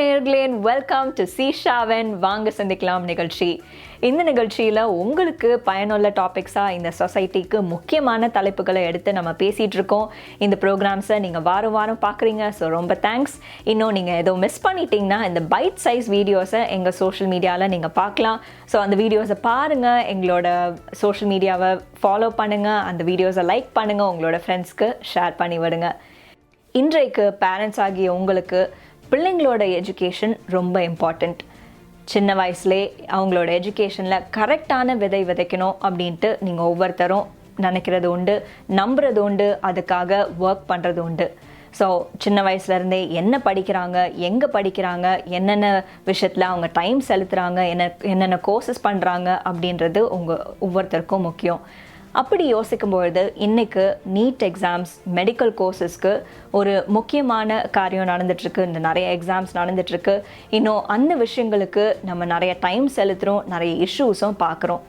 நேயர்களே, welcome to C ஷாவன் வாங்க சந்திக்கலாம் நிகழ்ச்சி. இந்த நிகழ்ச்சியில் உங்களுக்கு பயனுள்ள டாபிக்ஸாக இந்த சொசைட்டிக்கு முக்கியமான தலைப்புகளை எடுத்து நம்ம பேசிகிட்டு இருக்கோம். இந்த ப்ரோக்ராம்ஸை நீங்கள் வாரம் வாரம் பார்க்குறீங்க. ஸோ ரொம்ப தேங்க்ஸ். இன்னும் நீங்கள் ஏதோ மிஸ் பண்ணிட்டீங்கன்னா இந்த பைட் சைஸ் வீடியோஸை எங்கள் சோஷியல் மீடியாவில் நீங்கள் பார்க்கலாம். ஸோ அந்த வீடியோஸை பாருங்கள், எங்களோட சோஷியல் மீடியாவை ஃபாலோ பண்ணுங்கள், அந்த வீடியோஸை லைக் பண்ணுங்கள், உங்களோட ஃப்ரெண்ட்ஸ்க்கு ஷேர் பண்ணி விடுங்க. இன்றைக்கு பேரண்ட்ஸ் ஆகிய உங்களுக்கு பிள்ளைங்களோட எஜுகேஷன் ரொம்ப இம்பார்ட்டண்ட். சின்ன வயசுலே அவங்களோட எஜுகேஷனில் கரெக்டான விதை விதைக்கணும் அப்படின்ட்டு நீங்கள் ஒவ்வொருத்தரும் நினைக்கிறது உண்டு, நம்புறது உண்டு, அதுக்காக ஒர்க் பண்ணுறது உண்டு. ஸோ சின்ன வயசுலேருந்தே என்ன படிக்கிறாங்க, எங்கே படிக்கிறாங்க, என்னென்ன விஷயத்தில் அவங்க டைம் செலுத்துகிறாங்க, என்னென்ன கோர்சஸ் பண்ணுறாங்க அப்படின்றது ஒவ்வொருத்தருக்கும் முக்கியம். அப்படி யோசிக்கும்பொழுது இன்றைக்கு நீட் எக்ஸாம்ஸ், மெடிக்கல் கோர்சஸ்க்கு ஒரு முக்கியமான காரியம் நடந்துகிட்ருக்கு. இந்த நிறைய எக்ஸாம்ஸ் நடந்துகிட்ருக்கு. இன்னும் அந்த விஷயங்களுக்கு நம்ம நிறைய டைம் செலுத்துகிறோம், நிறைய இஷ்யூஸும் பார்க்குறோம்.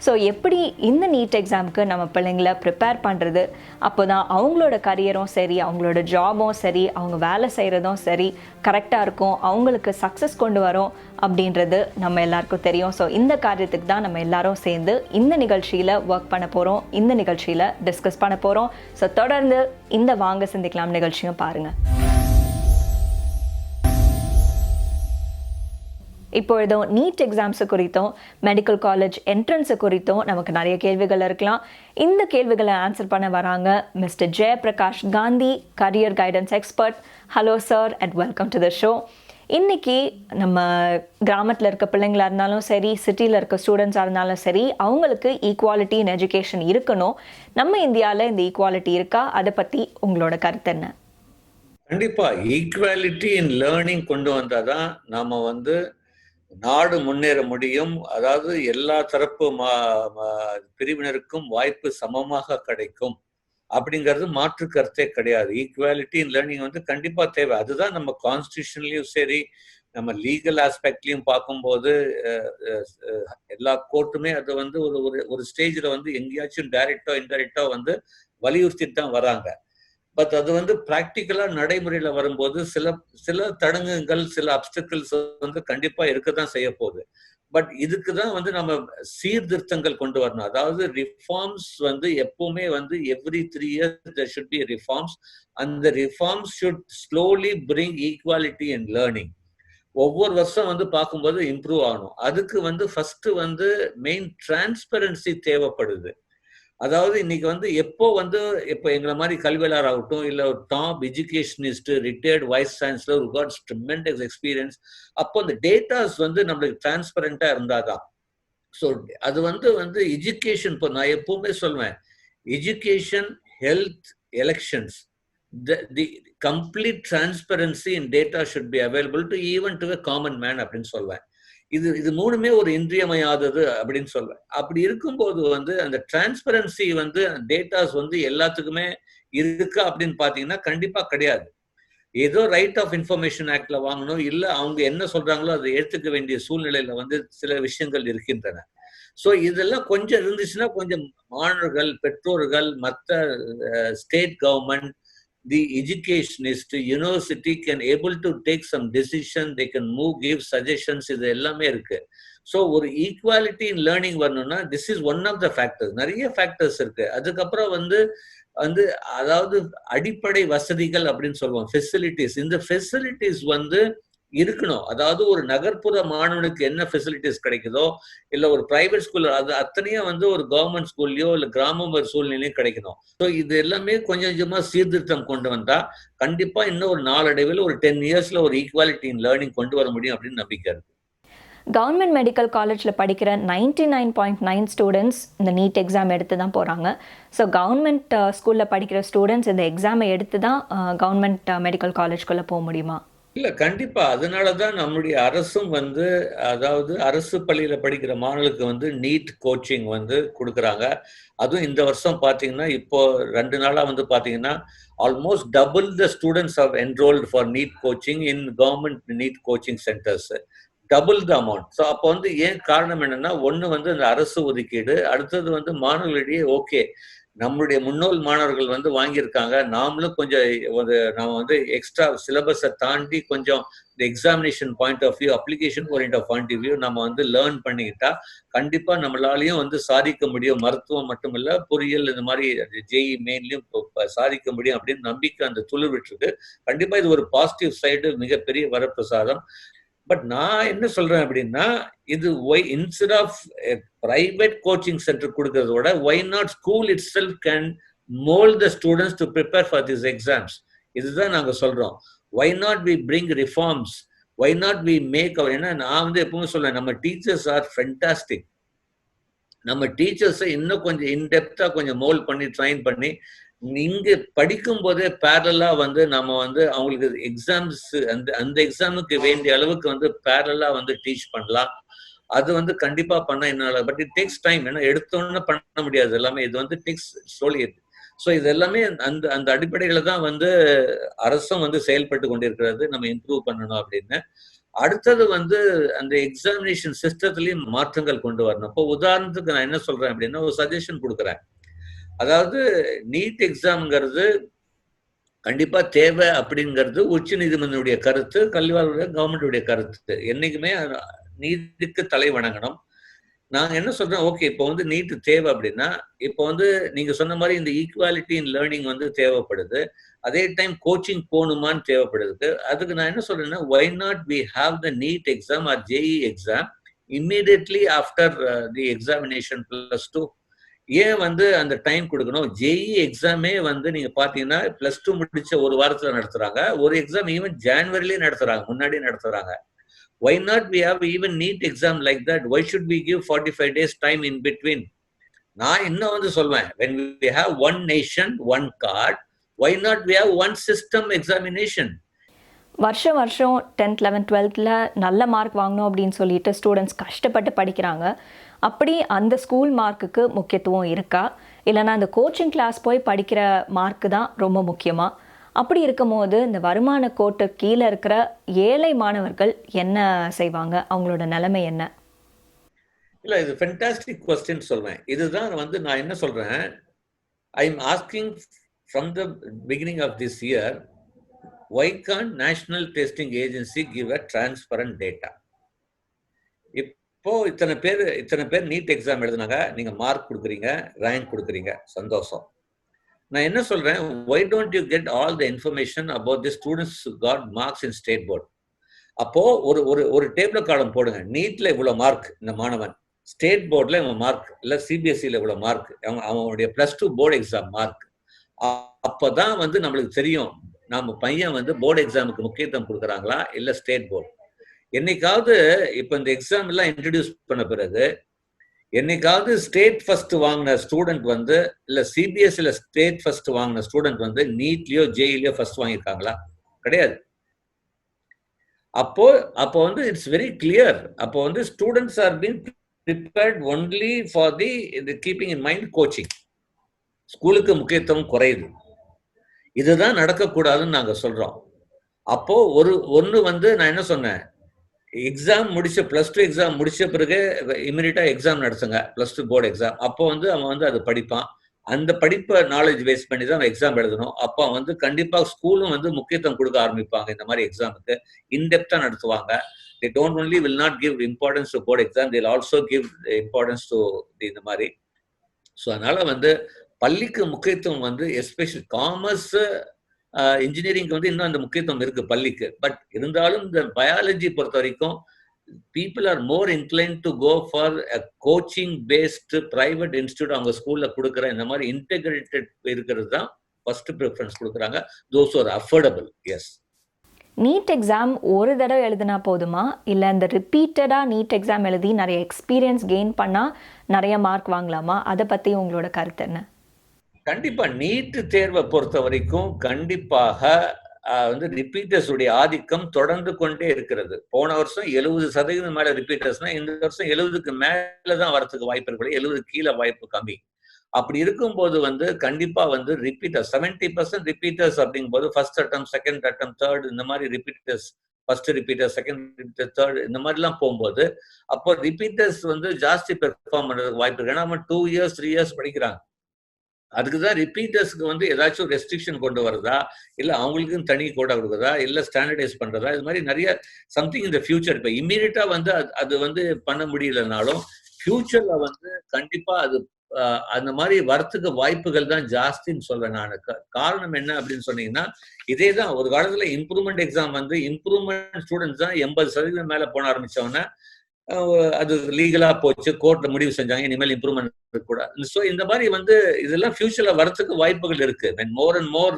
ஸோ எப்படி இந்த நீட் எக்ஸாமுக்கு நம்ம பிள்ளைங்களை ப்ரிப்பேர் பண்ணுறது, அப்போ தான் அவங்களோட கரியரும் சரி, அவங்களோட ஜாபும் சரி, அவங்க வேலை செய்கிறதும் சரி கரெக்டாக இருக்கும், அவங்களுக்கு சக்ஸஸ் கொண்டு வரும் அப்படின்றது நம்ம எல்லாருக்கும் தெரியும். ஸோ இந்த காரியத்துக்கு தான் நம்ம எல்லாரும் சேர்ந்து இந்த நிகழ்ச்சியில் ஒர்க் பண்ண போகிறோம், இந்த நிகழ்ச்சியில் டிஸ்கஸ் பண்ண போகிறோம். ஸோ தொடர்ந்து இந்த வாங்க சிந்திக்கலாம் நிகழ்ச்சியும் பாருங்கள். இப்பொழுதும் நீட் எக்ஸாம்ஸு குறித்தும் மெடிக்கல் காலேஜ் என்ட்ரன்ஸு குறித்தும் நமக்கு நிறைய கேள்விகள் இருக்கலாம். இந்த கேள்விகளை ஆன்சர் பண்ண வராங்க mister Jayaprakash Gandhi, career guidance expert. Hello sir and welcome to the show. இன்றைக்கி நம்ம கிராமத்தில் இருக்க பிள்ளைங்களாக இருந்தாலும் சரி, சிட்டியில் இருக்க ஸ்டூடெண்ட்ஸாக இருந்தாலும் சரி, அவங்களுக்கு ஈக்குவாலிட்டி இன் எஜுகேஷன் இருக்கணும். நம்ம இந்தியாவில் இந்த ஈக்குவாலிட்டி இருக்கா? அதை பற்றி உங்களோட கருத்து என்ன? கண்டிப்பாக ஈக்குவாலிட்டி இன் லேர்னிங் கொண்டு வந்தால் தான் நாம் நாடு முன்னேற முடியும். அதாவது எல்லா தரப்பு பிரிவினருக்கும் வாய்ப்பு சமமாக கிடைக்கும் அப்படிங்கிறது மாற்று கருத்தே கிடையாது. ஈக்குவாலிட்டி இன் லேர்னிங் கண்டிப்பா தேவை. அதுதான் நம்ம கான்ஸ்டியூஷன்லயும் சரி, நம்ம லீகல் ஆஸ்பெக்ட்லயும் பார்க்கும்போது எல்லா கோர்ட்டுமே அது ஒரு ஸ்டேஜ்ல எங்கேயாச்சும் டைரக்டா இன்டைரக்டா வலியுறுத்திட்டு தான் வராங்க. பட் அது பிராக்டிக்கலா நடைமுறையில வரும்போது சில தடங்குகள், சில அப்டிக்கல்ஸ் கண்டிப்பா இருக்கதான் செய்ய போகுது. பட் இதுக்கு தான் நம்ம சீர்திருத்தங்கள் கொண்டு வரணும். அதாவது ரிஃபார்ம்ஸ் எப்பவுமே every 3 years there should be reforms. அந்த reforms should slowly bring equality in learning. ஒவ்வொரு வருஷம் பார்க்கும்போது இம்ப்ரூவ் ஆகணும். அதுக்கு ஃபர்ஸ்ட் மெயின் டிரான்ஸ்பரன்சி தேவைப்படுது. அதாவது இன்னைக்கு இப்போ எங்களை மாதிரி கல்வியாளர் ஆகட்டும், இல்ல ஒரு top educationist, retired vice chancellor who got tremendous experience, அப்போ அந்த டேட்டாஸ் நம்மளுக்கு டிரான்ஸ்பரண்டா இருந்தாதான். ஸோ அது எஜுகேஷன். இப்போ நான் எப்பவுமே சொல்லுவேன், education, health, elections, the complete transparency in data should be available to even to a common man அப்படின்னு சொல்வேன். இது மூணுமே ஒரு இன்றியமையாதது அப்படின்னு சொல்றேன். அப்படி இருக்கும்போது அந்த டிரான்ஸ்பரன்சி டேட்டாஸ் எல்லாத்துக்குமே இருக்கா அப்படின்னு பாத்தீங்கன்னா கண்டிப்பா கிடையாது. ஏதோ ரைட் ஆஃப் இன்ஃபர்மேஷன் ஆக்ட்ல வாங்கணும், இல்ல அவங்க என்ன சொல்றாங்களோ அதை எடுத்துக்க வேண்டிய சூழ்நிலையில சில விஷயங்கள் இருக்கின்றன. சோ இதெல்லாம் கொஞ்சம் இருந்துச்சுன்னா கொஞ்சம் மாணவர்கள், பெற்றோர்கள், மற்ற state government, the educationist, university can able to take some decision, they can move, give suggestions. இது எல்லாமே இருக்கு. ஸோ ஒரு ஈக்குவாலிட்டி இன் லேர்னிங் வரணும்னா this is one of the factors. நிறைய ஃபேக்டர்ஸ் இருக்கு. அதுக்கப்புறம் அதாவது அடிப்படை வசதிகள் அப்படின்னு சொல்லுவோம், ஃபெசிலிட்டிஸ். இந்த ஃபெசிலிட்டிஸ் இருக்கணும். அதாவது ஒரு நகர்ப்புற மாணவனுக்கு என்ன ஃபெசிலிட்டிஸ் கிடைக்குதோ, இல்ல ஒரு பிரைவேட் ஸ்கூல்ல அது அத்தனையும் ஒரு கவர்மெண்ட் ஸ்கூல்லயோ இல்ல கிராம சூழ்நிலையும் கிடைக்கணும். ஸோ இது எல்லாமே கொஞ்சம் கொஞ்சமா சீர்திருத்தம் கொண்டு வந்தா கண்டிப்பா இன்னும் ஒரு நாளடைவில் ஒரு 10 yearsல ஒரு ஈக்குவாலிட்டி இன் லேர்னிங் கொண்டு வர முடியும் அப்படின்னு நம்பிக்கை இருக்கு. கவர்மெண்ட் மெடிக்கல் காலேஜில் படிக்கிற 99.9 ஸ்டூடெண்ட்ஸ் இந்த நீட் எக்ஸாம் எடுத்து தான் போகிறாங்க. ஸோ கவர்மெண்ட் ஸ்கூலில் படிக்கிற ஸ்டூடெண்ட்ஸ் இந்த எக்ஸாமை எடுத்து தான் கவர்மெண்ட் மெடிக்கல் காலேஜ்குள்ளே போக முடியுமா? இல்ல, கண்டிப்பா. அதனாலதான் நம்முடைய அரசும் அதாவது அரசு பள்ளியில படிக்கிற மாணவர்களுக்கு நீட் கோச்சிங் கொடுக்குறாங்க. அதுவும் இந்த வருஷம் பாத்தீங்கன்னா இப்போ 2 நாளா பாத்தீங்கன்னா almost double the students have enrolled for NEET coaching in government NEET coaching centres. Double the amount. So அப்போ ஏன் காரணம் என்னன்னா, ஒன்று அந்த அரசு ஒதுக்கீடு, அடுத்தது மாணவர்களிடையே ஓகே நம்மளுடைய முன்னோல் மாணவர்கள் வந்து வாங்கியிருக்காங்க. நாமளும் கொஞ்சம் நாம வந்து எக்ஸ்ட்ரா சிலபஸை தாண்டி கொஞ்சம் இந்த examination point of view, application orient of point of view நம்ம வந்து லேர்ன் பண்ணிக்கிட்டா கண்டிப்பா நம்மளாலையும் வந்து சாதிக்க முடியும். மருத்துவம் மட்டுமில்ல, பொறியியல் இந்த மாதிரி ஜேஇ மெயின்லயும் சாதிக்க முடியும் அப்படின்னு நம்பிக்கை அந்த துளிர்விட்டு இருக்கு. கண்டிப்பா இது ஒரு பாசிட்டிவ் சைடு, மிகப்பெரிய வரப்பிரசாதம். பட் நான் என்ன சொல்றேன் அப்படின்னா, இது instead of private coaching centre கொடுக்கறத விட why not school itself can mould the students to prepare for this exams. இதுதான் நாங்க சொல்றோம். Why not we bring reforms, why not we make our. ஏன்னா நான் வந்து எப்பவுமே சொல்றேன், நம்ம டீச்சர்ஸ் ஆர் ஃபென்டாஸ்டிக். நம்ம டீச்சர்ஸை இன்னும் கொஞ்சம் இன்டெப்தா கொஞ்சம் மோல்ட் பண்ணி ட்ரைன் பண்ணி இங்க படிக்கும் போதே பேரலா வந்து நம்ம வந்து அவங்களுக்கு எக்ஸாம்ஸ் அந்த அந்த எக்ஸாமுக்கு வேண்டிய அளவுக்கு வந்து பேரலா வந்து டீச் பண்ணலாம். அது வந்து கண்டிப்பா பண்ண என்னால, பட் இட் டேக்ஸ் டைம். ஏன்னா எடுத்தோன்னு பண்ண முடியாது எல்லாமே. இது வந்து டேக்ஸ் ஸ்லோலி. ஸோ இது எல்லாமே அந்த அந்த அடிப்படையில தான் வந்து அரசும் வந்து செயல்பட்டு கொண்டிருக்கிறது. நம்ம இம்ப்ரூவ் பண்ணணும் அப்படின்னு. அடுத்தது வந்து அந்த எக்ஸாமினேஷன் சிஸ்டத்திலையும் மாற்றங்கள் கொண்டு வரணும். இப்போ உதாரணத்துக்கு நான் என்ன சொல்றேன் அப்படின்னா, ஒரு சஜஷன் கொடுக்குறேன். அதாவது நீட் எக்ஸாம்ங்கிறது கண்டிப்பா தேவை அப்படிங்கிறது உச்ச நீதிமன்றனுடைய கருத்து, கல்வியாளருடைய கவர்மெண்டுடைய கருத்து. என்னைக்குமே நீதிக்கு தலை வணங்கணும். நாங்க என்ன சொல்றோம், ஓகே இப்போ வந்து நீட் தேவை அப்படின்னா, இப்போ வந்து நீங்க சொன்ன மாதிரி இந்த ஈக்குவாலிட்டி இன் லேர்னிங் வந்து தேவைப்படுது. அதே டைம் கோச்சிங் போகணுமான்னு தேவைப்படுது. அதுக்கு நான் என்ன சொல்றேன்னா, why not we have the NEET exam or JEE exam immediately after the examination +2. ஏன் வந்து அந்த டைம் கொடுக்கணும்? ஜேஇ எக்ஸாமே வந்து நீங்க பாத்தீங்கன்னா +2 முடிச்ச ஒரு வாரத்துல நடத்துறாங்க. ஒரு எக்ஸாம் ஈவன் ஜான்வரிலேயே நடத்துறாங்க, முன்னாடியே நடத்துறாங்க. Why not we have even NEET exam like that? Why should we give 45 days time in between? நான் இன்னும் வந்து சொல்வேன், when we have one nation, one card, why not we have one system examination? வருஷம் வருஷம் 10th 11th 12th நல்ல mark வாங்கணும் அப்படின்னு சொல்லிட்டு ஸ்டூடெண்ட்ஸ் கஷ்டப்பட்டு படிக்கிறாங்க. அப்படி அந்த ஸ்கூல் மார்க்குக்கு முக்கியத்துவம் இருக்கா, இல்லைனா அந்த கோச்சிங் கிளாஸ் போய் படிக்கிற மார்க்கு தான் ரொம்ப முக்கியமா? அப்படி இருக்கும்போது இந்த வருமான கோட்டு கீழே இருக்கிற ஏழை மாணவர்கள் என்ன செய்வாங்க? அவங்களோட நிலைமை என்ன? இல்ல, இது ஃபென்டாஸ்டிக் கொஸ்டின் சொல்றேன். இதுதான் வந்து நான் என்ன சொல்றேன், I am asking from the beginning of this year, why can't National Testing Agency give a transparent data? இப்போ இத்தனை பேர் நீட் எக்ஸாம் எழுதுனாங்க, நீங்க மார்க் கொடுக்குறீங்க, ரேங்க் கொடுக்குறீங்க, சந்தோஷம். நான் என்ன சொல்றேன், why don't you get all the information about the students who got marks in state board? அப்போ ஒரு ஒரு ஒரு டேபிள் காலம் போடுங்க. நீட்ல இவ்வளவு மார்க் இந்த மாணவன், ஸ்டேட் போர்ட்ல இவன் மார்க், இல்ல சிபிஎஸ்சில இவ்வளவு மார்க், அவனுடைய +2 போர்டு எக்ஸாம் மார்க். அப்பதான் வந்து நம்மளுக்கு தெரியும் நம்ம பையன் வந்து போர்டு எக்ஸாமுக்கு முக்கியத்துவம் கொடுக்குறாங்களா இல்ல ஸ்டேட் போர்டு. என்னைக்காவது இப்ப இந்த எக்ஸாம் எல்லாம் இன்ட்ரடியூஸ் பண்ண பிறகு என்னைக்காவது ஸ்டேட் ஃபர்ஸ்ட் வாங்கின ஸ்டூடெண்ட் வந்து இல்ல சிபிஎஸ்சில ஸ்டேட் ஃபர்ஸ்ட் வாங்கின ஸ்டூடெண்ட் வந்து நீட்லயோ ஜேஇலயோ ஃபர்ஸ்ட் வாங்கியிருக்காங்களா? கிடையாது. அப்போ வந்து இட்ஸ் வெரி கிளியர். அப்போ வந்து students are being prepared only for the keeping in mind coaching. ஸ்கூலுக்கு முக்கியத்துவம் குறையுது. இதுதான் நடக்கக்கூடாதுன்னு நாங்க சொல்றோம். அப்போ ஒன்னு வந்து நான் என்ன சொன்னேன், எக்ஸாம் முடிச்ச +2 எக்ஸாம் முடிச்ச பிறகு இமிடியட்டா எக்ஸாம் நடத்துங்க, +2 போர்டு எக்ஸாம். அப்போ வந்து அவன் வந்து அது படிப்பான். அந்த படிப்பை நாலேஜ் பேஸ் பண்ணி தான் எக்ஸாம் எழுதணும். அப்போ வந்து கண்டிப்பா ஸ்கூலும் வந்து முக்கியத்துவம் கொடுக்க ஆரம்பிப்பாங்க. இந்த மாதிரி எக்ஸாமுக்கு இன்டெப்தா நடத்துவாங்க. they don't only will not give importance to board exam, they'll also give importance to இந்த மாதிரி. ஸோ அதனால வந்து பள்ளிக்கு முக்கியத்துவம் வந்து எஸ்பெஷலி காமர்ஸ் இன்ஜினியரிங்க்கு வந்து இன்னும் அந்த முக்கியத்துவம் இருக்கு பள்ளிக்கு. பட் இருந்தாலும் இந்த பயாலஜி பொறுத்த வரைக்கும் people are more inclined to go for a coaching based private institute அவங்க ஸ்கூல்ல கொடுக்குற இந்த மாதிரி இன்டெகிரேட்டட் இருக்கிறது தான் ஃபர்ஸ்ட் ப்ரிஃபரன்ஸ் கொடுக்குறாங்க. those are affordable. yes. NEET exam ஒரு தடவை எழுதினா போதுமா, இல்லை இந்த ரிப்பீட்டடாக நீட் எக்ஸாம் எழுதி நிறைய எக்ஸ்பீரியன்ஸ் கெயின் பண்ணால் நிறைய மார்க் வாங்கலாமா? அதை பற்றி உங்களோட கருத்து என்ன? கண்டிப்பா நீட் தேர்வை பொறுத்த வரைக்கும் கண்டிப்பாக வந்து ரிப்பீட்டர்ஸ் உடைய ஆதிக்கம் தொடர்ந்து கொண்டே இருக்கிறது. போன வருஷம் 70% மேல ரிப்பீட்டர்ஸ்னா இந்த வருஷம் 70க்கு மேலதான் வரதுக்கு வாய்ப்பு இருக்கு. 70 கீழே வாய்ப்பு கம்மி. அப்படி இருக்கும்போது வந்து கண்டிப்பா வந்து ரிப்பீட்டர் 70% ரிப்பீட்டர்ஸ் அப்படிங்கும்போது ஃபர்ஸ்ட் அட்டம், செகண்ட் அட்டம், தேர்ட் இந்த மாதிரி repeaters, first repeater, second repeater, third இந்த மாதிரிலாம் போகும்போது அப்போ ரிப்பீட்டர்ஸ் வந்து ஜாஸ்தி பெர்ஃபார்ம் பண்றதுக்கு வாய்ப்பு இருக்கு. ஏன்னா 2 years 3 years படிக்கிறாங்க. அதுக்கு தான் ரிப்பீட்டர்ஸ்க்கு வந்து ஏதாச்சும் ரெஸ்ட்ரிக்ஷன் கொண்டு வரதா, இல்ல அவங்களுக்குன்னு தனி கோட்டா குடுக்குறதா, இல்ல ஸ்டாண்டர்டைஸ் பண்றதா, இது மாரி நெறைய சம்திங் இன் த ஃபியூச்சர். இப்ப இம்மீடியட்டா வந்து அது வந்து பண்ண முடியலனாலும், ஃபியூச்சர்ல வந்து கண்டிப்பா அது அந்த மாரி வரத்துக்கு வாய்ப்புகள் தான் ஜாஸ்தின்னு சொல்வேன் நானு. காரணம் என்ன அப்படின்னு சொன்னீங்கன்னா, இதே தான் ஒரு காலத்துல இம்ப்ரூவ்மென்ட் எக்ஸாம் வந்து இம்ப்ரூவ்மென்ட் ஸ்டூடண்ட்ஸ் தான் 80% மேல போன ஆரம்பிச்சோன, அது லீகலா போச்சு. கோர்ட்ல முடிவு செஞ்சாங்க. இனிமேல் இம்ப்ரூவ்மென்ட் இருக்கக்கூடாது. சோ இந்த மாரி வந்து இதெல்லாம் ஃபியூச்சர்ல வரதுக்கு வாய்ப்புகள் இருக்கு. when more and more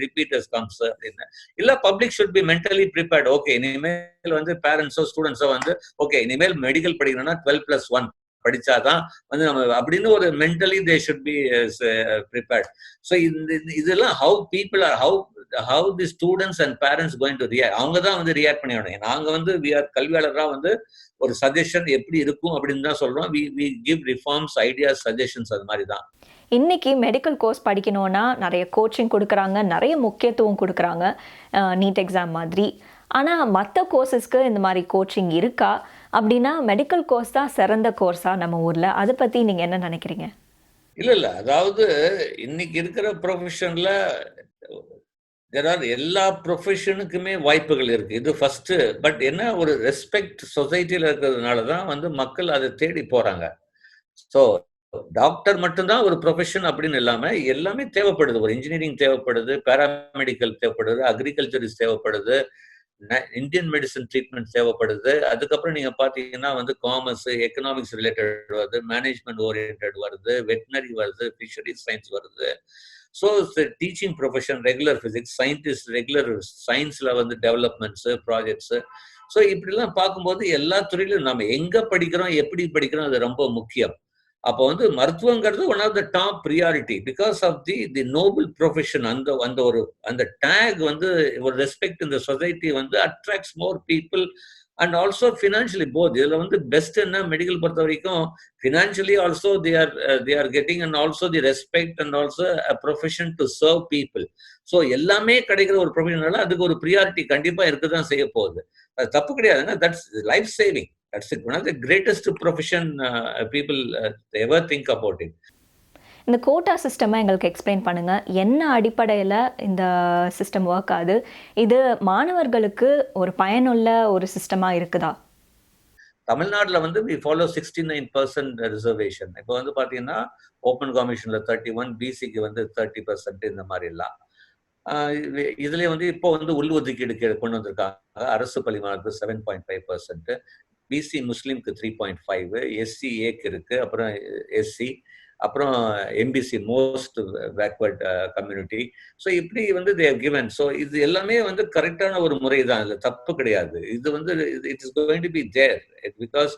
repeaters comes அப்படின்னு. இல்ல public should be mentally prepared. Okay இனிமேல் வந்து பேரண்ட்ஸோ ஸ்டூடெண்ட்ஸோ வந்து ஓகே இனிமேல் மெடிக்கல் படிக்கணும்னா 12+1 படிச்சாதான் வந்து நம்ம அப்படின்னு ஒரு mentally they should be prepared. So இதெல்லாம் how the students and parents going to react. அவங்க தான் வந்து ரியாக்ட் பண்ணி ஆகணும். நாங்க வந்து கல்வியாளராக வந்து ஒரு சஜஷன் எப்படி இருக்கும் அப்படின்னு தான் சொல்றோம். We give reforms, ideas, suggestions அது மாதிரி தான். இன்னைக்கு மெடிக்கல் கோர்ஸ் படிக்கணும்னா நிறைய கோச்சிங் கொடுக்குறாங்க, நிறைய முக்கியத்துவம் கொடுக்குறாங்க, நீட் எக்ஸாம் மாதிரி. ஆனால் மற்ற கோர்சஸ்க்கு இந்த மாதிரி கோச்சிங் இருக்கா? அப்படின்னா மெடிக்கல் கோர்ஸ் தான் சிறந்த கோர்ஸா நம்ம ஊரில்? அதை பற்றி நீங்கள் என்ன நினைக்கிறீங்க? இல்ல அதாவது இன்னைக்கு இருக்கிற ப்ரொஃபஷன்ல எல்லா ப்ரொஃபஷனுக்குமே வாய்ப்புகள் இருக்கு. இது ஃபர்ஸ்ட். பட் என்ன ஒரு ரெஸ்பெக்ட் சொசைட்டில இருக்கிறதுனால தான் வந்து மக்கள் அதை தேடி போறாங்க. ஸோ டாக்டர் மட்டும்தான் ஒரு ப்ரொஃபஷன் அப்படின்னு இல்லாம எல்லாமே தேவைப்படுது. ஒரு இன்ஜினியரிங் தேவைப்படுது, பேராமெடிக்கல் தேவைப்படுது, அக்ரிகல்ச்சரிஸ்ட் தேவைப்படுது, இந்தியன் மெடிசன் ட்ரீட்மெண்ட் தேவைப்படுது. அதுக்கப்புறம் நீங்க பாத்தீங்கன்னா வந்து காமர்ஸ், எக்கனாமிக்ஸ் ரிலேட்டட் வருது, மேனேஜ்மெண்ட் ஓரியன்ட் வருது, வெட்டினரி வருது, ஃபிஷரிஸ் சயின்ஸ் வருது. So teaching profession, regular physics, scientist regular சயின்ஸ்ல வந்து டெவலப்மெண்ட்ஸ், ப்ராஜெக்ட்ஸ். ஸோ இப்படிலாம் பார்க்கும்போது எல்லா துறையிலும் நம்ம எங்க படிக்கிறோம், எப்படி படிக்கிறோம் அது ரொம்ப முக்கியம். அப்போ வந்து மருத்துவங்கிறது one of the top priority because of the noble profession. அந்த ஒரு அந்த டேக் வந்து ஒரு ரெஸ்பெக்ட் இந்த சொசைட்டி வந்து attracts more people and also financially both. இதுல வந்து பெஸ்ட் என்ன மெடிக்கல் பொறுத்த வரைக்கும் financially also they are getting and also the respect and also a profession to serve people. So எல்லாமே கிடைக்கிற ஒரு ப்ரொஃபஷனால அதுக்கு ஒரு ப்ரியாரிட்டி கண்டிப்பா இருக்குதான் செய்ய போகுது. அது தப்பு கிடையாதுங்க. That's life saving. That's it. One of the greatest profession people ever think about it. இந்த கோட்டா சிஸ்டமை எங்களுக்கு எக்ஸ்பிளைன் பண்ணுங்க. என்ன அடிப்படையில் இந்த சிஸ்டம் ஒர்க் ஆகுது? இது மாணவர்களுக்கு ஒரு பயனுள்ள ஒரு சிஸ்டமா இருக்குதா? தமிழ்நாட்டில் வந்து we follow 69% ரிசர்வேஷன். இப்போ வந்து பார்த்தீங்கன்னா ஓப்பன் கமிஷன்ல 31, பிசிக்கு வந்து 30% இந்த மாதிரி எல்லாம். இதுல வந்து இப்போ வந்து உள்ஒதுக்கீடு கொண்டு வந்திருக்காங்க. அரசு பள்ளி மாணவர்களுக்கு 7.5%, பிசி முஸ்லீம்க்கு 3.5, எஸ்சி ஏக்கு இருக்கு, அப்புறம் எஸ்சி, அப்புறம் MBC most backward community. So இப்படி வந்து தேவ் கிவன். ஸோ இது எல்லாமே வந்து கரெக்டான ஒரு முறை தான், இதுல தப்பு கிடையாது. இது வந்து it is going to be there because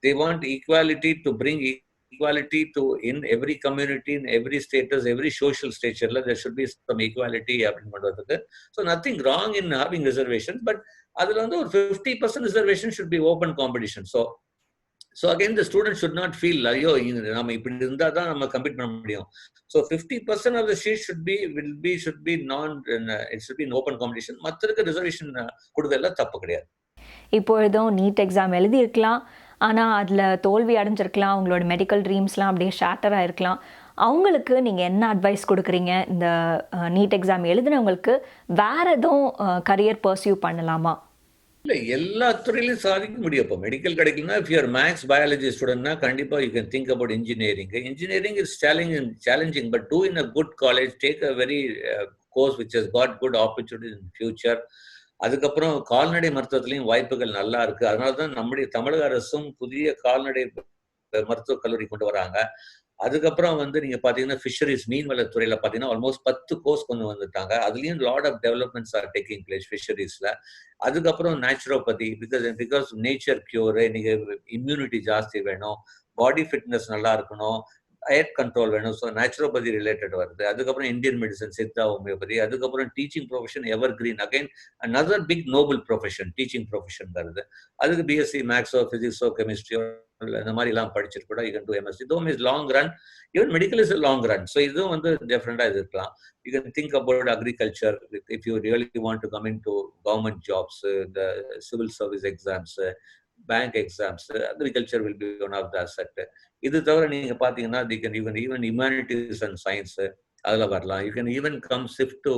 they want equality to bring equality to in every community, in every status, every social stature there should be some equality அப்படின்னு பண்றதுக்கு. So nothing wrong in having reservations, but அதுல வந்து ஒரு 50% reservation should be open competition. So again the student should not feel ஐயோ நம்ம இப்படி இருந்தா தான் நம்ம கம்பீட் பண்ண முடியும். So 50% of the seats should be non it should be in open competition. மத்ததுக்கு ரிசர்வேஷன் கொடுக்கறதுல தப்பு கிடையாது. இப்பொழுதும் நீட் எக்ஸாம் எழுதியிருக்கலாம், ஆனால் அதில் தோல்வி அடைஞ்சிருக்கலாம், அவங்களோட மெடிக்கல் ட்ரீம்ஸ்லாம் அப்படியே ஷேட்டர் ஆகிருக்கலாம். அவங்களுக்கு நீங்கள் என்ன அட்வைஸ் கொடுக்குறீங்க? இந்த நீட் எக்ஸாம் எழுதினவங்களுக்கு வேற எதுவும் கரியர் பர்சியூ பண்ணலாமா? இல்லை, எல்லா துறையிலும் சாதிக்க முடியும். இப்போ மெடிக்கல் கிடைக்கலன்னா இஃப் யூஆர் மேக்ஸ் பயாலஜி ஸ்டூடெண்ட்னா கண்டிப்பாக you can think about engineering. Engineering is challenging but do in a good college, take a very course which has got good opportunities in future. அதுக்கப்புறம் கால்நடை மருத்துவத்திலையும் வாய்ப்புகள் நல்லா இருக்கு. அதனால தான் நம்முடைய தமிழக அரசும் புதிய கால்நடை மருத்துவக் கல்லூரி கொண்டு வராங்க. அதுக்கப்புறம் வந்து நீங்க பாத்தீங்கன்னா ஃபிஷரிஸ் மீன்வளத்துறையில பாத்தீங்கன்னா ஆல்மோஸ்ட் 10 கோர்ஸ் கொண்டு வந்துட்டாங்க. அதுலயும் lot of developments are taking place ஃபிஷரிஸ்ல. அதுக்கப்புறம் நேச்சுரோபதி, பிகாஸ் நேச்சர் கியூர், நீங்க இம்யூனிட்டி ஜாஸ்தி வேணும், பாடி ஃபிட்னஸ் நல்லா இருக்கணும், டயட் கண்ட்ரோல் வேணும். ஸோ நேச்சுரோபதி ரிலேட்டட் வருது. அதுக்கப்புறம் இந்தியன் மெடிசன், சித்தா, ஹோமியோபதி. அதுக்கப்புறம் teaching profession evergreen, again another big noble profession teaching profession வருது. அதுக்கு பிஎஸ்சி மேக்ஸோ பிசிக்ஸோ கெமிஸ்ட்ரியோ இந்த மாதிரி எல்லாம் படிச்சுட்டு கூட யூ கேன் டு எம்எஸ்சி. இதுவும் is long run. Even medical is long run. So இதுவும் வந்து டிஃப்ரெண்டா இது இருக்கலாம். You can think about agriculture if you really want to come in to government jobs, இந்த civil service exams, bank exams, agriculture will be one of the asset. இது தவிர நீங்க பாத்தீங்கன்னா the can even humanities and science அதுல வரலாம். You can even come shift to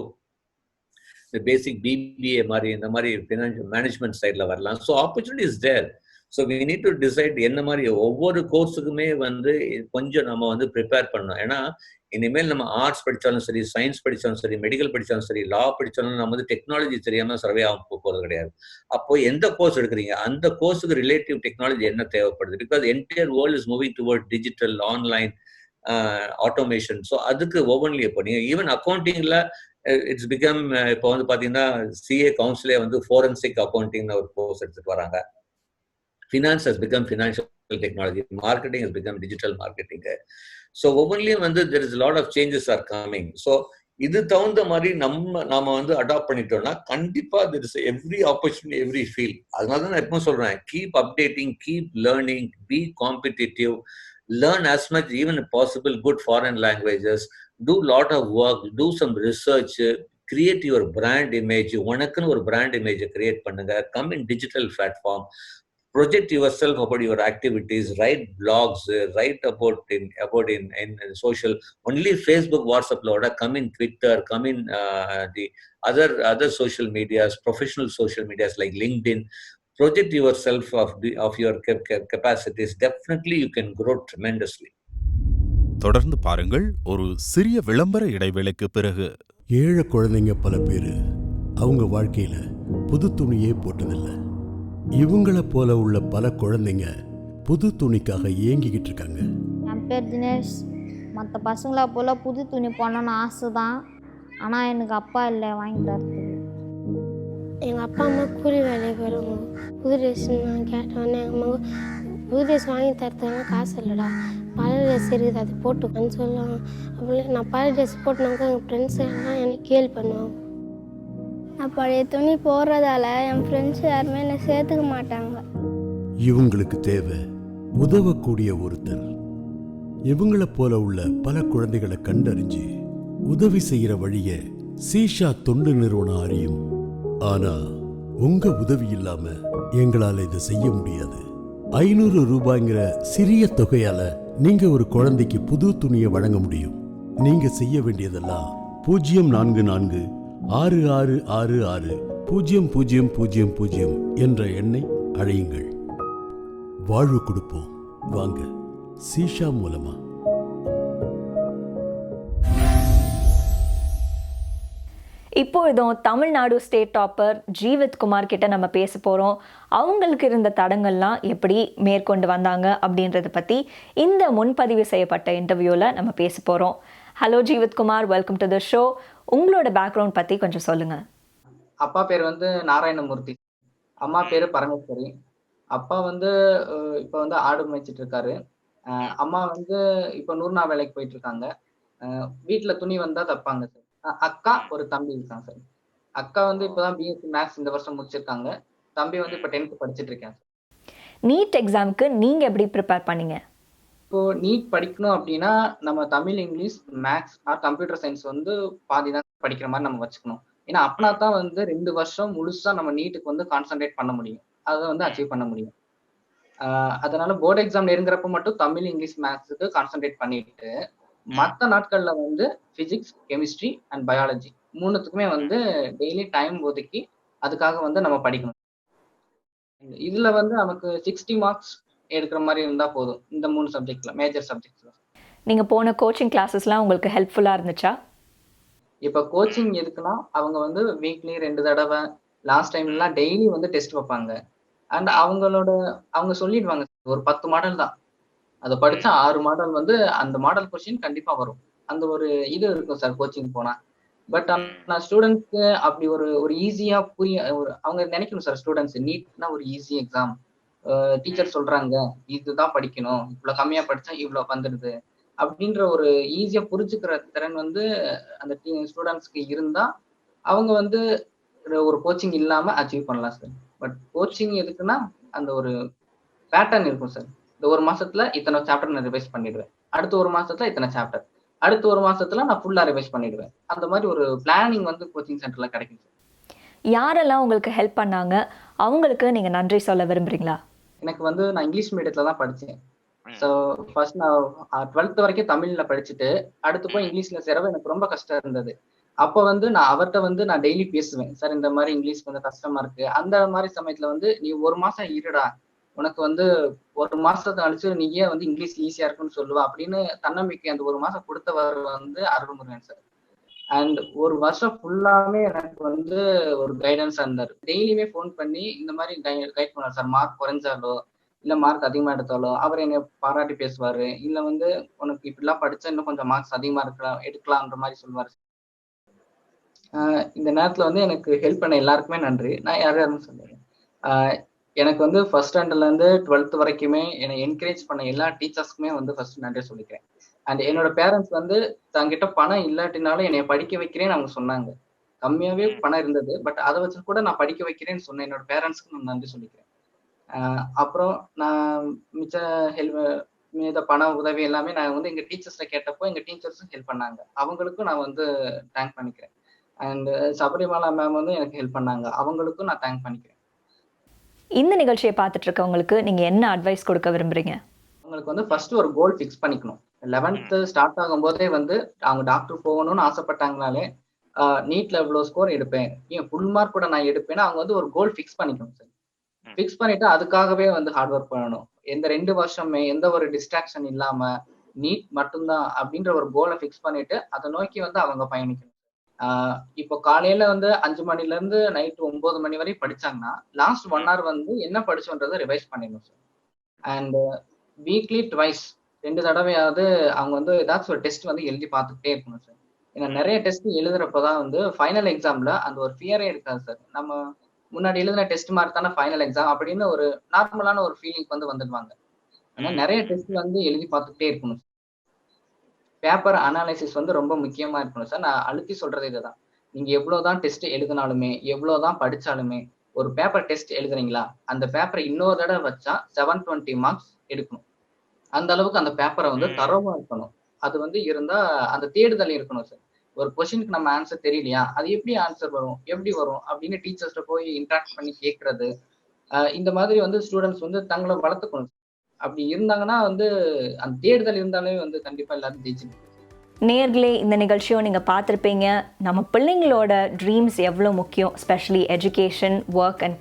இந்த பேசிக் BBA மாதிரி இந்த மாதிரி ஃபினான்ஷியல் மேனேஜ்மெண்ட் சைடில் வரலாம். So opportunity is there. So we need to decide என்ன மாதிரி ஒவ்வொரு கோர்ஸுக்குமே வந்து கொஞ்சம் நம்ம வந்து ப்ரிப்பேர் பண்ணணும். ஏன்னா இனிமேல் நம்ம ஆர்ட்ஸ் படித்தாலும் சரி, சயின்ஸ் படித்தாலும் சரி, மெடிக்கல் படித்தாலும் சரி, லா படித்தாலும் நம்ம வந்து டெக்னாலஜி தெரியாமல் சர்வே ஆக போகிறது கிடையாது. அப்போ எந்த கோர்ஸ் எடுக்கிறீங்க, அந்த கோர்ஸுக்கு ரிலேட்டிவ் டெக்னாலஜி என்ன தேவைப்படுது? Because entire world is moving toward digital, online, automation. So அதுக்கு ஒவ்வொன்றிலையும் இப்போ நீங்கள் ஈவன் அக்கௌண்டிங்கில் இட்ஸ் பிகம் இப்போ வந்து பார்த்தீங்கன்னா சிஏ கவுன்சிலே வந்து ஃபோரன்சிக் அக்கௌண்டிங்னு ஒரு கோர்ஸ் எடுத்துட்டு வராங்க. Finance has become financial technology, marketing has become digital marketing. So ஒவ்வொன்றிலையும் வந்து there is lot of changes are coming. So இது தகுந்த மாதிரி நாம வந்து அடாப்ட் பண்ணிட்டோம்னா கண்டிப்பா there is every opportunity, every field. அதனால தான் நான் எப்பவும் சொல்றேன், keep updating, keep learning, be competitive, learn as much even possible good foreign languages, do lot of work, do some research, create your brand image. உனக்குன்னு ஒரு brand image create பண்ணுங்க. come in digital platform, project yourself about your activities, write blogs, write about in social, only Facebook, WhatsApp loda, come in Twitter, come in the other social medias, professional social medias like LinkedIn. Project yourself of your capacities. Definitely you can grow tremendously. தொடர்ந்து பாருங்கள் ஒரு சிறிய விளம்பர இடைவேளைக்கு பிறகு. ஏழை குழந்தைங்க பல பேர் அவங்க வாழ்க்கையில புது துணியே போட்டதில்லை. இவங்கள போல உள்ள பல குழந்தைங்க புது துணிக்காக ஏங்கிக்கிட்டு இருக்காங்க. என் பேர் தினேஷ். மற்ற பசங்களா போல புது துணி போடணும்னு ஆசை தான், ஆனால் எனக்கு அப்பா இல்லை வாங்கி தரது. எங்கள் அப்பா அம்மா கூலி வேலைக்கு போயிடுவாங்க. புது ட்ரெஸ் நான் கேட்டோன்னே எங்கள் அம்மா புது ட்ரெஸ் வாங்கி தரதுலாம் காசு இல்லைடா, பழைய ட்ரெஸ் இருக்குது அது போட்டுக்கன்னு சொல்லுவாங்க. அப்படி நான் பழைய ட்ரெஸ் போட்டுனாக்கா எங்கள் ஃப்ரெண்ட்ஸ் எல்லாம் எனக்கு கேள்வி பண்ணுவாங்க. நான் பழைய துணி போடுறதால என் ஃப்ரெண்ட்ஸ் யாருமே என்னை சேர்த்துக்க மாட்டாங்க. இவங்களுக்கு தேவை உதவக்கூடிய ஒருத்தர். இவங்களை போல உள்ள பல குழந்தைகளை கண்டறிஞ்சு உதவி செய்யற வழிய சீஷா தொண்டு நிறுவனம் அறியும். ஆனா உங்க உதவி இல்லாம எங்களால இதை செய்ய முடியாது. 500 ரூபாய்ங்கிற சிறிய தொகையால நீங்க ஒரு குழந்தைக்கு புது துணியை வழங்க முடியும். நீங்க செய்ய வேண்டியதெல்லாம் 04466660000 என்ற எண்ணை அழையுங்கள். வாழ்வு கொடுப்போம் வாங்க, சீஷா மூலமா. இப்பொழுதும் தமிழ்நாடு ஸ்டேட் டாப்பர் ஜீவித்குமார் கிட்ட நம்ம பேச போகிறோம். அவங்களுக்கு இருந்த தடங்கள்லாம் எப்படி மேற்கொண்டு வந்தாங்க அப்படின்றத பற்றி இந்த முன்பதிவு செய்யப்பட்ட இன்டர்வியூவில் நம்ம பேச போகிறோம். Hello Jeevithkumar, welcome to the show. உங்களோட பேக்ரவுண்ட் பற்றி கொஞ்சம் சொல்லுங்கள். அப்பா பேர் வந்து நாராயணமூர்த்தி, அம்மா பேர் பரமேஸ்வரி. அப்பா வந்து இப்போ வந்து ஆடு மேய்ச்சிட்டு இருக்காரு. அம்மா வந்து இப்போ நூறுநா வேலைக்கு போயிட்டு இருக்காங்க. வீட்டில் துணி வந்தால் தப்பாங்க சார். அக்கா ஒரு தம்பி இருக்காங்க சார். அக்கா வந்து இப்போதான் பிஎஸ்சி மேக்ஸ் இந்த வருஷம் முடிச்சிருக்காங்க. தம்பி வந்து இப்போ 10th படிச்சுட்டு இருக்கேன் சார். நீட் எக்ஸாமுக்கு நீங்கள் எப்படி ப்ரிப்பேர் பண்ணீங்க? இப்போ நீட் படிக்கணும் அப்படின்னா நம்ம Tamil, English, maths or computer science வந்து பாதி தான் படிக்கிற மாதிரி நம்ம வச்சுக்கணும். ஏன்னா அப்படின்னா தான் வந்து 2 வருஷம் முழுசா நம்ம நீட்டுக்கு வந்து கான்சென்ட்ரேட் பண்ண முடியும், அதை வந்து அச்சீவ் பண்ண முடியும். அதனால போர்டு எக்ஸாம் நெருங்குறப்ப மட்டும் தமிழ், இங்கிலீஷ், மேக்ஸுக்கு கான்சென்ட்ரேட் பண்ணிட்டு மற்ற நாட்கள்ல வந்து பிசிக்ஸ், கெமிஸ்ட்ரி அண்ட் பயாலஜி மூணுத்துக்குமே வந்து டெய்லி டைம் ஒதுக்கி அதுக்காக வந்து நம்ம படிக்கணும். இதுல வந்து நமக்கு 60 மார்க்ஸ் எடுக்கிற மாதிரி இருந்தா போதும் இந்த 3 சப்ஜெக்ட்ல, மேஜர் சப்ஜெக்ட்ஸ்ல. நீங்க போன கோச்சிங் கிளாஸஸ்லாம் உங்களுக்கு ஹெல்ப்ஃபுல்லா இருந்துச்சா? இப்ப கோச்சிங் எதுக்குன்னா அவங்க வந்து வீக்லி 2 தடவை, லாஸ்ட் டைம்லாம் டெய்லி வந்து டெஸ்ட் வைப்பாங்க. அண்ட் அவங்க சொல்லிடுவாங்க ஒரு 10 மாடல் தான், அதை படிச்சா 6 மாடல் வந்து அந்த மாடல் கொஸ்டின் கண்டிப்பா வரும். அந்த ஒரு இது இருக்கும் சார் கோச்சிங் போனா. பட் நான் ஸ்டூடெண்ட்ஸ்க்கு அப்படி ஒரு ஈஸியா அவங்க நினைக்கணும் சார், ஸ்டூடெண்ட்ஸ் நீட்னா ஒரு ஈஸி எக்ஸாம், டீச்சர் சொல்றாங்க இதுதான் படிக்கணும், இவ்வளவு கம்மியா படிச்சா இவ்வளவு வந்துடுது அப்படின்ற ஒரு ஈஸியா புரிஞ்சுக்கிற திறன் வந்து அந்த ஸ்டூடெண்ட்ஸ்க்கு இருந்தா அவங்க வந்து ஒரு கோச்சிங் இல்லாம அச்சீவ் பண்ணலாம் சார். பட் கோச்சிங் எதுக்குன்னா அந்த ஒரு பேட்டர்ன் இருக்கும் சார். இந்த 1 மாசத்துல இத்தனை சாப்டர் நான் ரிவைஸ் பண்ணிடுவேன், அடுத்த 1 மாசத்துல இத்தனை சாப்டர், அடுத்த 1 மாசத்துல நான் ஃபுல்லா ரிவைஸ் பண்ணிடுவேன். அந்த மாதிரி ஒரு பிளானிங் வந்து கோச்சிங் சென்டர்ல கிடைக்கும் சார். யாரெல்லாம் உங்களுக்கு ஹெல்ப் பண்ணாங்க, அவங்களுக்கு நீங்க நன்றி சொல்ல விரும்புறீங்களா? எனக்கு வந்து நான் இங்கிலீஷ் மீடியத்துல தான் படித்தேன். ஸோ ஃபர்ஸ்ட் நான் 12th வரைக்கும் தமிழ்ல படிச்சுட்டு அடுத்து போய் இங்கிலீஷ்ல சேரவே எனக்கு ரொம்ப கஷ்டம் இருந்தது. அப்போ வந்து நான் அவர்கிட்ட வந்து நான் டெய்லி பேசுவேன், சார் இந்த மாதிரி இங்கிலீஷ் கொஞ்சம் கஷ்டமா இருக்கு. அந்த மாதிரி சமயத்துல வந்து நீ 1 மாசம் இருடா, உனக்கு வந்து 1 மாசத்தை கழிச்சு நீயே வந்து இங்கிலீஷ் ஈஸியா இருக்குன்னு சொல்லுவா அப்படின்னு தன்னம்பிக்கை அந்த 1 மாசம் கொடுத்தவர் வந்து அருள்முருகன் சார். அண்ட் 1 வருஷம் ஃபுல்லாமே எனக்கு வந்து ஒரு கைடன்ஸா இருந்தார். டெய்லியுமே ஃபோன் பண்ணி இந்த மாதிரி கைட் பண்ணார் சார். மார்க் குறைஞ்சாலோ இல்ல மார்க் அதிகமா எடுத்தாலோ அவர் என்னை பாராட்டி பேசுவாரு. இல்ல வந்து உனக்கு இப்படிலாம் படிச்சா இன்னும் கொஞ்சம் மார்க்ஸ் அதிகமா எடுக்கலாம்ன்ற மாதிரி சொல்லுவாரு. இந்த நேரத்துல வந்து எனக்கு ஹெல்ப் பண்ண எல்லாருக்குமே நன்றி. நான் யாரும் சொல்லுவேன். எனக்கு வந்து ஃபர்ஸ்ட் ஸ்டாண்டர்ட்ல இருந்து 12th வரைக்குமே என்னை என்கரேஜ் பண்ண எல்லா டீச்சர்ஸ்க்குமே வந்து ஃபர்ஸ்ட் நன்றி சொல்லிக்கிறேன். அண்ட் என்னோட பேரண்ட்ஸ் வந்து தங்கிட்ட பணம் இல்லாட்டினாலும் என்னை படிக்க வைக்கிறேன்னு அவங்க சொன்னாங்க. கம்மியாவே பணம் இருந்தது, பட் அதை வச்சு கூட நான் படிக்க வைக்கிறேன்னு சொன்னேன். என்னோட பேரண்ட்ஸ்க்கு நான் நன்றி சொல்லிக்கிறேன். அப்புறம் நான் மிச்ச மீத பண உதவி எல்லாமே நான் வந்து எங்க டீச்சர்ஸ்ட கேட்டப்போ எங்க டீச்சர்ஸும் ஹெல்ப் பண்ணாங்க. அவங்களுக்கும் நான் வந்து தேங்க் பண்ணிக்கிறேன். அண்ட் சபரிமலா மேம் வந்து எனக்கு ஹெல்ப் பண்ணாங்க. அவங்களுக்கும் நான் தேங்க் பண்ணிக்கிறேன். இந்த நிகழ்ச்சியை பார்த்துட்டு இருக்கவங்களுக்கு நீங்க என்ன அட்வைஸ் கொடுக்க விரும்புறீங்க? அவங்களுக்கு வந்து ஃபர்ஸ்ட் ஒரு கோல் ஃபிக்ஸ் பண்ணிக்கணும். 11th ஸ்டார்ட் ஆகும் போதே வந்து அவங்க டாக்டர் போகணும்னு ஆசைப்பட்டாங்கனாலே நீட்ல இவ்வளவு ஸ்கோர் எடுப்பேன், ஏன் ஃபுல் மார்க் கூட நான் எடுப்பேன்னா அவங்க வந்து ஒரு கோல் ஃபிக்ஸ் பண்ணிக்கணும் சார். ஃபிக்ஸ் பண்ணிட்டு அதுக்காகவே வந்து ஹார்ட் ஒர்க் பண்ணணும். எந்த 2 வருஷமே எந்த ஒரு டிஸ்ட்ராக்ஷன் இல்லாம நீட் மட்டும்தான் அப்படின்ற ஒரு கோலை ஃபிக்ஸ் பண்ணிட்டு அதை நோக்கி வந்து அவங்க பயணிக்கணும். இப்போ காலையில வந்து 5 மணில இருந்து நைட் 9 மணி வரை படிச்சாங்கன்னா லாஸ்ட் 1 hour வந்து என்ன படிச்சோன்றதை ரிவைஸ் பண்ணிடணும் சார். அண்ட் வீக்லி ட்வைஸ் 2 தடவையாவது அவங்க வந்து ஏதாச்சும் ஒரு டெஸ்ட் வந்து எழுதி பார்த்துக்கிட்டே இருக்கணும் சார். ஏன்னா நிறைய டெஸ்ட் எழுதுறப்பதான் வந்து ஃபைனல் எக்ஸாம்ல அந்த ஒரு ஃபியரே இருக்காது சார். நம்ம முன்னாடி எழுதின டெஸ்ட் மாதிரி தானே ஃபைனல் எக்ஸாம் அப்படின்னு ஒரு நார்மலான ஒரு ஃபீலிங் வந்து வந்துடுவாங்க. ஆனா நிறைய டெஸ்ட் வந்து எழுதி பார்த்துக்கிட்டே இருக்கணும். பேப்பர் அனாலிசிஸ் வந்து ரொம்ப முக்கியமா இருக்கணும் சார். நான் அழுத்தி சொல்றது இதுதான். நீங்க எவ்வளவுதான் டெஸ்ட் எழுதினாலுமே எவ்வளவுதான் படிச்சாலுமே ஒரு பேப்பர் டெஸ்ட் எழுதுறீங்களா, அந்த பேப்பரை இன்னொரு தடவை வச்சா 720 மார்க்ஸ் எடுக்கணும். அந்த அளவுக்கு அந்த பேப்பரை வந்து தரவா இருக்கணும். அது வந்து இருந்தா அந்த தேடுதல் இருக்கணும் சார். ஒரு கொஸ்டினுக்கு நம்ம ஆன்சர் தெரியலையா, அது எப்படி ஆன்சர் வரும், எப்படி வரும் அப்படின்னு டீச்சர்ஸ்ட போய் இன்ட்ராக்ட் பண்ணி கேட்கறது. இந்த மாதிரி வந்து ஸ்டூடெண்ட்ஸ் வந்து தங்களை வளர்த்துக்கணும். அப்படி இருந்தாங்கன்னா வந்து அந்த தேடுதல் இருந்தாலே வந்து கண்டிப்பா எல்லாரும் ஜெயிச்சுக்கணும். நேர்களே, இந்த நிகழ்ச்சியும் நீங்கள் பார்த்துருப்பீங்க. நம்ம பிள்ளைங்களோட ட்ரீம்ஸ் எவ்வளோ முக்கியம், ஸ்பெஷலி எஜுகேஷன், ஒர்க் அண்ட்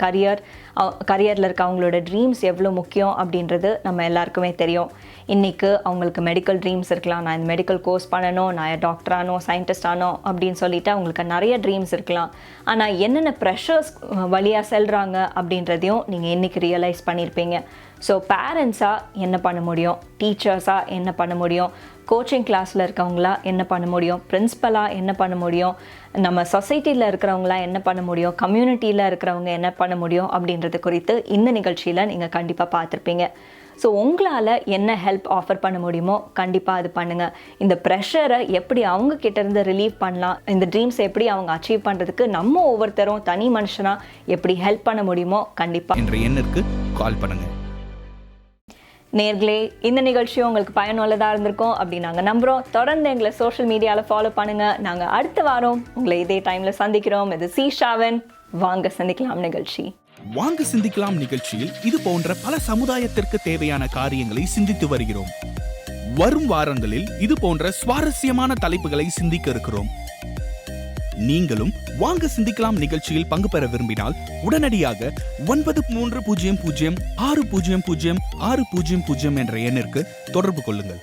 கரியரில் இருக்க அவங்களோட ட்ரீம்ஸ் எவ்வளோ முக்கியம் அப்படின்றது நம்ம எல்லாருக்குமே தெரியும். இன்றைக்கு அவங்களுக்கு மெடிக்கல் ட்ரீம்ஸ் இருக்கலாம். நான் இந்த மெடிக்கல் கோர்ஸ் பண்ணணும், நான் டாக்டர் ஆனோம், சயின்டிஸ்ட் ஆனோம் அப்படின்னு சொல்லிட்டு அவங்களுக்கு நிறைய ட்ரீம்ஸ் இருக்கலாம். ஆனால் என்னென்ன ப்ரெஷர்ஸ் வழியாக செல்கிறாங்க அப்படின்றதையும் நீங்கள் இன்றைக்கி ரியலைஸ் பண்ணியிருப்பீங்க. ஸோ பேரண்ட்ஸாக என்ன பண்ண முடியும், டீச்சர்ஸாக என்ன பண்ண முடியும், கோச்சிங் கிளாஸில் இருக்கவங்களா என்ன பண்ண முடியும், பிரின்ஸிபலாக என்ன பண்ண முடியும், நம்ம சொசைட்டியில் இருக்கிறவங்களா என்ன பண்ண முடியும், கம்யூனிட்டியில் இருக்கிறவங்க என்ன பண்ண முடியும் அப்படின்றது குறித்து இந்த நிகழ்ச்சியில் நீங்கள் கண்டிப்பாக பார்த்துருப்பீங்க. ஸோ உங்களால் என்ன ஹெல்ப் ஆஃபர் பண்ண முடியுமோ கண்டிப்பாக அது பண்ணுங்கள். இந்த ப்ரெஷரை எப்படி அவங்க கிட்டேருந்து ரிலீவ் பண்ணலாம், இந்த ட்ரீம்ஸை எப்படி அவங்க அச்சீவ் பண்ணுறதுக்கு நம்ம ஒவ்வொருத்தரும் தனி மனுஷனாக எப்படி ஹெல்ப் பண்ண முடியுமோ கண்டிப்பாக என்ற எண்ணிற்கு கால் பண்ணுங்கள். நேர்களே, இந்த நிகழ்ச்சியும் உங்களுக்கு பயனுள்ளதாக இருந்திருக்கும் அப்படி நாங்கள் நம்புகிறோம். தொடர்ந்து எங்களை சோஷியல் மீடியாவில் ஃபாலோ பண்ணுங்கள். நாங்கள் அடுத்த வாரம் உங்களை இதே டைமில் சந்திக்கிறோம். இது ஷாவன் வாங்க சிந்திக்கலாம் நிகழ்ச்சி. வாங்க சிந்திக்கலாம் நிகழ்ச்சியில் இது போன்ற பல சமுதாயத்திற்கு தேவையான காரியங்களை சிந்தித்து வருகிறோம். வரும் வாரங்களில் இது போன்ற சுவாரஸ்யமான தலைப்புகளை சிந்திக்க இருக்கிறோம். நீங்களும் வாங்க சிந்திக்கலாம் நிகழ்ச்சியில் பங்கு பெற விரும்பினால் உடனடியாக 930060006000 என்ற எண்ணிற்கு தொடர்பு கொள்ளுங்கள்.